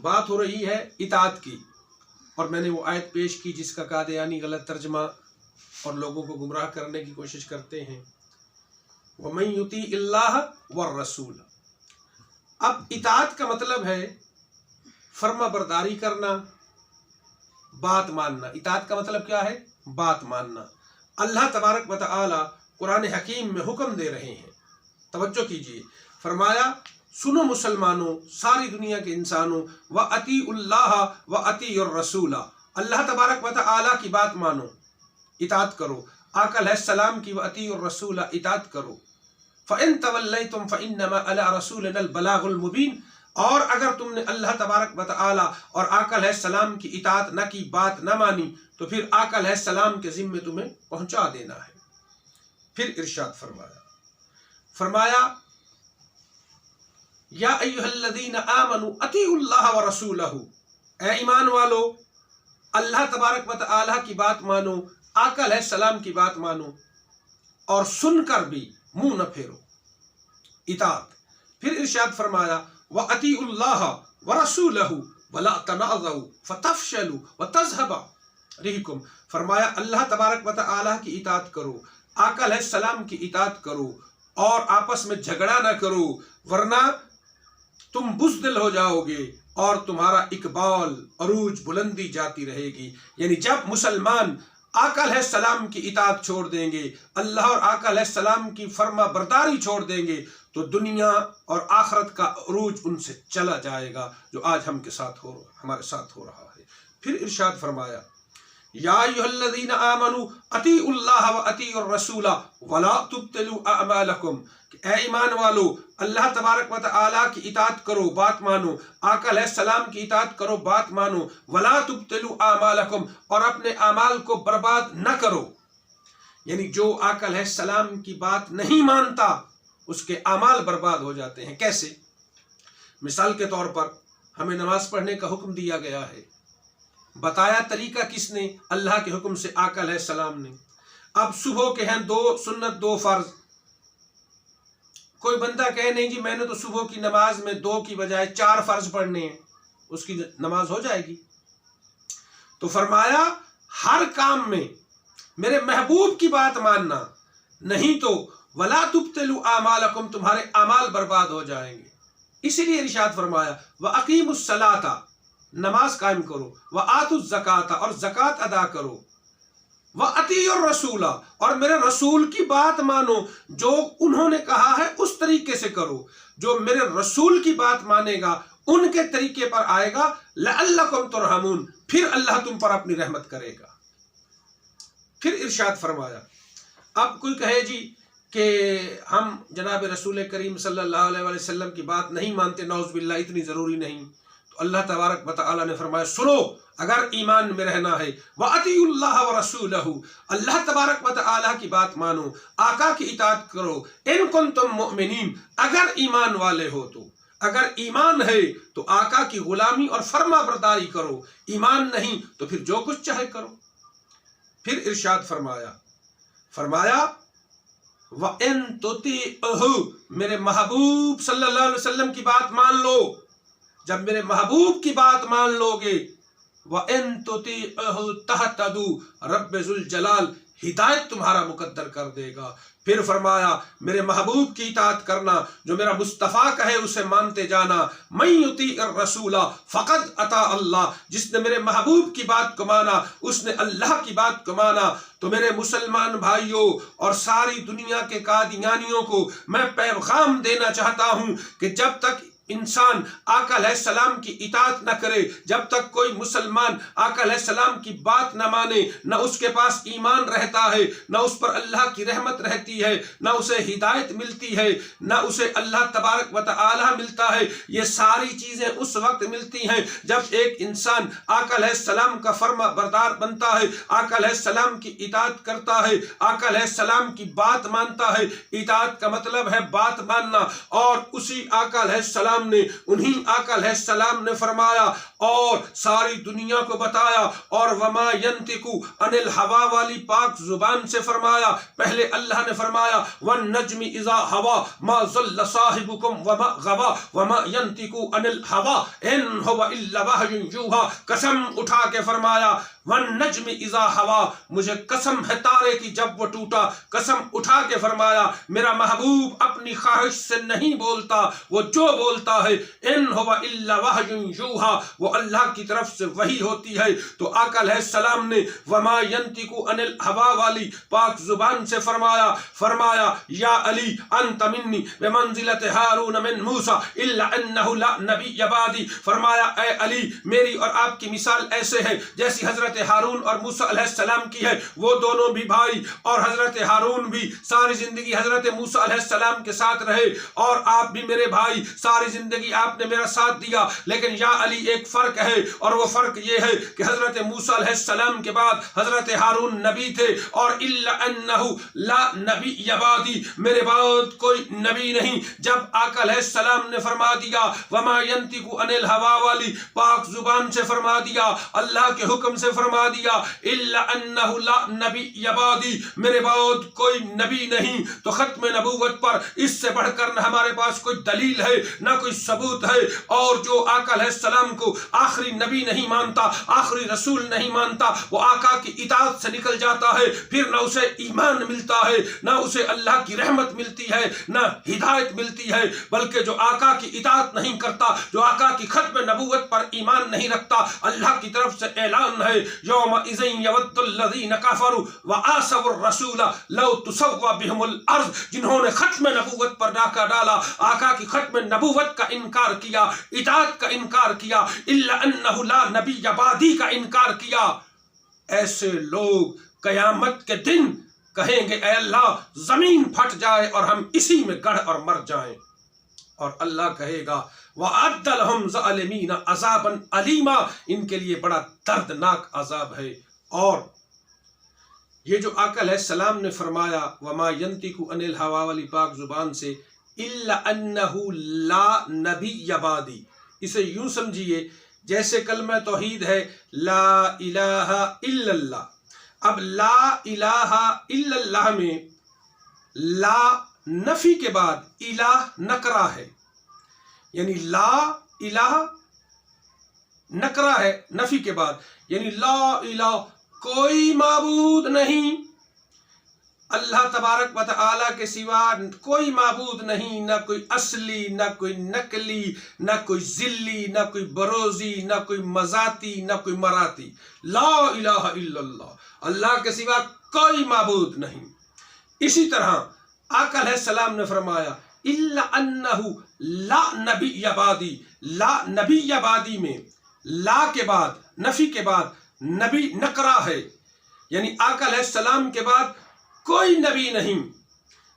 बात हो रही है इताअत की, और मैंने वो आयत पेश की जिसका कादियानी गलत तर्जमा और लोगों को गुमराह करने की कोशिश करते हैं, वमन युती इल्लाह वर रसूल। अब इताअत का मतलब है फर्मा बरदारी करना, बात मानना। इताअत का मतलब क्या है? बात मानना। अल्लाह तबारक व तआला कुरान हकीम में हुक्म दे रहे हैं, तवज्जो कीजिए। फरमाया, सुनो मुसलमानों, सारी दुनिया के इंसानों, व अतीउल्लाह व अतीउर रसूला, अल्लाह तबारक व तआला की बात मानो, इताअत करो। आका अलैहिस्सलाम की व अतीउर रसूला, इताअत करो। फ़इन तवल्लैतुम फ़इन्नमा अला रसूलिनल बलागुल मुबीन, और अगर तुमने अल्लाह तबारक व तआला और आका अलैहिस्सलाम की इताअत न की, बात न मानी, तो फिर आका अलैहिस्सलाम के ज़िम्मे तुम्हें पहुंचा देना है। फिर इरशाद फरमाया या अय्युहल्लज़ीना आमनू अतीउल्लाह व रसूलहू, ए ईमान वालो, अल्लाह तबारक व तआला की बात मानो, आका अलैहिस्सलाम की बात मानो, और सुनकर भी मुंह न फेरो, इताअत। फिर इरशाद फरमाया व अतीउल्लाह व रसूलहू वला तनाज़ऊ फतफशलू व तज़हबा रिहुकुम। फरमाया अल्लाह तबारक व तआला की इताअत करो, आका अलैहिस्सलाम की इताअत करो, और आपस में झगड़ा ना करो, वरना तुम बुज़दिल हो जाओगे और तुम्हारा इकबाल अरूज बुलंदी जाती रहेगी। यानी जब मुसलमान आका अलैहिस्सलाम की इताअत छोड़ देंगे, अल्लाह और आका अलैहिस्सलाम की फर्मा बरदारी छोड़ देंगे, तो दुनिया और आखरत का अरूज उनसे चला जाएगा, जो आज हमारे साथ हो रहा है। फिर इरशाद फरमाया या अय्युहल्लज़ीना आमनू अतीउल्लाह व अतीउर रसूला वला तुब्तिलू अअमालकुम, ए ईमान वालो, अल्लाह तबारक व तआला की इताअत करो, बात मानो, आका अलैहिस्सलाम की इताअत करो, बात मानो, वला तुब्तिलू अअमालकुम, और अपने अमाल को बर्बाद न करो। यानी जो आका अलैहिस्सलाम की बात नहीं मानता उसके अमाल बर्बाद हो जाते हैं। कैसे? मिसाल के तौर पर हमें नमाज पढ़ने का हुक्म दिया गया है, बताया तरीका किसने? अल्लाह के हुक्म से, आका अलैहिस्सलाम ने। अब सुबह के हैं 2 सुन्नत 2 फर्ज। कोई बंदा कहे नहीं जी मैंने तो सुबह की नमाज में 2 की बजाय 4 फर्ज पढ़ने हैं, उसकी नमाज हो जाएगी? तो फरमाया हर काम में मेरे महबूब की बात मानना, नहीं तो वला तुब्तिलू आमालकुम, तुम्हारे अमाल बर्बाद हो जाएंगे। इसीलिए इरशाद फरमाया व अकीमुस सलाता, नमाज कायम करो, व आतुज़ ज़काता, और ज़कात अदा करो, व अतीउर रसूला, और मेरे रसूल की बात मानो, जो उन्होंने कहा है उस तरीके से करो। जो मेरे रसूल की बात मानेगा, उनके तरीके पर आएगा, लअल्लकुम तुरहमून, फिर अल्लाह तुम पर अपनी रहमत करेगा। फिर इरशाद फरमाया, अब कोई कहे जी कि हम जनाब रसूल करीम सल्लल्लाहु अलैहि वसल्लम की बात नहीं मानते, नौज़ बिल्लाह, इतनी ज़रूरी नहीं। तो अल्लाह तबारक व तआला ने फरमाया, सुनो, अगर ईमान में रहना है, व अतीउल्लाह व रसूलहू, अल्लाह तबारक व तआला की बात मानो, आका की इताअत करो, इन कुंतुम मुमिनीन, अगर ईमान वाले हो तो। अगर ईमान है तो आका की गुलामी और फर्मा बरदारी करो, ईमान नहीं तो फिर जो कुछ चाहे करो। फिर इरशाद फरमाया व इन तुतीअहू, मेरे महबूब सल्लल्लाहु अलैहि वसल्लम की बात मान लो। जब मेरे महबूब की बात मान लोगे, व इन तुतीअहू तहतदू, रब्बे जुल जलाल हिदायत तुम्हारा मुकद्दर कर देगा। फिर फरमाया मेरे महबूब की इताअत करना, जो मेरा मुस्तफ़ा कहे उसे मानते जाना। मैं युतीइर रसूला फ़क़द अता अल्लाह, जिसने मेरे महबूब की बात को माना उसने अल्लाह की बात को माना। तो मेरे मुसलमान भाइयों और सारी दुनिया के कादियानियों को मैं पैगाम देना चाहता हूँ कि जब तक इंसान आका अलैहिस्सलाम की इताअत न करे, जब तक कोई मुसलमान आका अलैहिस्सलाम की बात न माने, न उसके पास ईमान रहता है, न उस पर अल्लाह की रहमत रहती है, न उसे हिदायत मिलती है, न उसे अल्लाह तबारक व तआला मिलता है। ये सारी चीज़ें उस वक्त मिलती हैं जब एक इंसान आका अलैहिस्सलाम का फर्मा बरदार बनता है, आका अलैहिस्सलाम की इताअत करता है, आका अलैहिस्सलाम की बात मानता है। इताअत का मतलब है बात मानना, और उसी आका अलैहिस्सलाम अलैहिस्सलाम ने, उन्हीं आका अलैहिस्सलाम ने फरमाया और सारी दुनिया को बताया। और वमा यंतिकु अनिल हवा वाली पाक जुबान से फरमाया। पहले अल्लाह ने फरमाया वन नज्मी इज़ा हवा मा ज़ल्ल साहिबुकुम वमा गवा वमा यंतिकु अनिल हवा इन हुवा इल्ला वहयुन यूहा। कसम उठा के फरमाया वन नज्मी इज़ा हवा, मुझे कसम है तारे की जब वो टूटा। कसम उठा के फरमाया मेरा महबूब अपनी ख्वाहिश से नहीं बोलता, वो जो बोलता है इन हुवा इल्ला वहयुन यूहा, वो अल्लाह की तरफ से वही होती है। तो आका अलैहिस्सलाम ने वमा यंतिकु अनिल हवा वाली पाक जुबान से फरमाया या अली अंत मिन्नी बिमंजिलत हारून मिन मूसा इल्ला अन्नहु ला नबी यबादी। फरमाया ए अली, मेरी और आपकी मिसाल ऐसे है जैसी हजरत हारून और मूसा अलैहिस्सलाम की है। वो दोनों भी भाई, और हजरत हारून भी सारी जिंदगी हजरत मूसा अलैहिस्सलाम के साथ रहे, और आप भी मेरे भाई, सारी जिंदगी आपने मेरा साथ दिया। लेकिन या अली एक फर्क है, और वो फर्क ये है कि हजरत मूसा अलैहिस्सलाम के बाद हजरत हारून नबी थे, और इल्ला अन्नहु ला नबी यबादी, मेरे बाद कोई नबी नहीं। जब आका अलैहिस्सलाम ने फरमा दिया वमा यंतिकु अनिल हवा वाली पाक जुबान से फरमा दिया, अल्लाह के हुक्म से फरमा दिया इल्ला अन्नहु ला नबी यबादी, मेरे बाद कोई नबी नहीं, तो खत्म नबूवत पर इससे बढ़कर न हमारे पास कोई दलील है न कोई सबूत है। और जो आका अलैहिस्सलाम को आखिरी नबी नहीं मानता, आखिरी रसूल नहीं मानता, वो आका की इताअत से निकल जाता है, फिर न उसे ईमान मिलता है, न उसे अल्लाह की रहमत मिलती है, न हिदायत मिलती है। बल्कि जो आका की इताअत नहीं करता, जो आका की खत्म नबूवत पर ईमान नहीं रखता, अल्लाह की तरफ से ऐलान है यौम इज़िन यवद्दुल लज़ीना कफ़रू व आसवुर रसूल लौ तुसव्वा बिहुमुल अर्ज़, जिन्होंने खत्म नबूवत पर डाका डाला, आका की खत्म नबूवत का इनकार किया, इताअत का इनकार किया, इल्ला अन्नहु ला नबी यबादी का इनकार किया, ऐसे लोग कयामत के दिन कहेंगे ऐ अल्लाह जमीन फट जाए और हम इसी में गड़ और मर जाएं। और अल्लाह कहेगा वअद्द लहुम ज़ालिमीन अज़ाबन अलीमा, इनके लिए बड़ा दर्दनाक अजाब है। और ये जो आका अलैहिस्सलाम ने फरमाया वमा यंतिकु अनिल हवा वाली पाक जुबान से इल्ला अन्नहु ला नबी यबादी, इसे यूं समझिए जैसे कलमा तौहीद है ला इलाहा इल्लल्लाह। अब ला इलाहा इल्लल्लाह में ला नफी के बाद इलाह नकरा है, यानी ला इलाह नकरा है नफी के बाद, यानी ला इलाह कोई माबूद नहीं, अल्लाह तबारक व तआला के सिवा कोई माबूद नहीं, ना कोई असली, ना कोई नकली, ना कोई जिल्ली, ना कोई बरोजी, ना कोई मजाती, ना कोई मराती। ला इलाहा इल्लल्लाह, अल्लाह के सिवा कोई माबूद नहीं। इसी तरह आका अलैहिस्सलाम ने फरमाया इल्ला अन्नहु ला नबी यबादी, ला नबी यबादी में ला के बाद नफी के बाद नबी नकरा है, यानी आका अलैहिस्सलाम के बाद कोई नबी नहीं,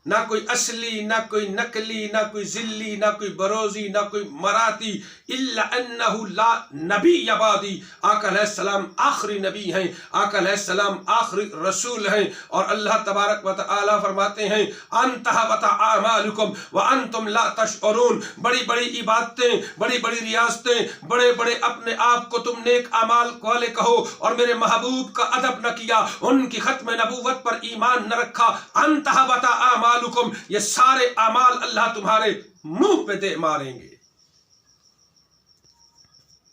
ना कोई असली, ना कोई नकली, ना कोई जिल्ली, ना कोई बरोजी, ना कोई मराती, इल्ला अन्नहु ला नबी यबादी, आका अलैहिस्सलाम आखिरी नबी हैं, आका अलैहिस्सलाम आखिरी रसूल हैं। और अल्लाह तबारक व तआला फरमाते हैं अनतहबत आमालुकुम व अंतुम ला तशउरून, बड़ी बड़ी इबादतें, बड़ी बड़ी रियासतें, बड़े बड़े अपने आप को तुम नेक अमाल वाले कहो और मेरे महबूब का अदब न किया, उनकी खत्म नबूवत पर ईमान न रखा। अनतहबत आमालुकुम, ये सारे अमाल अल्लाह तुम्हारे मुंह पे दे मारेंगे।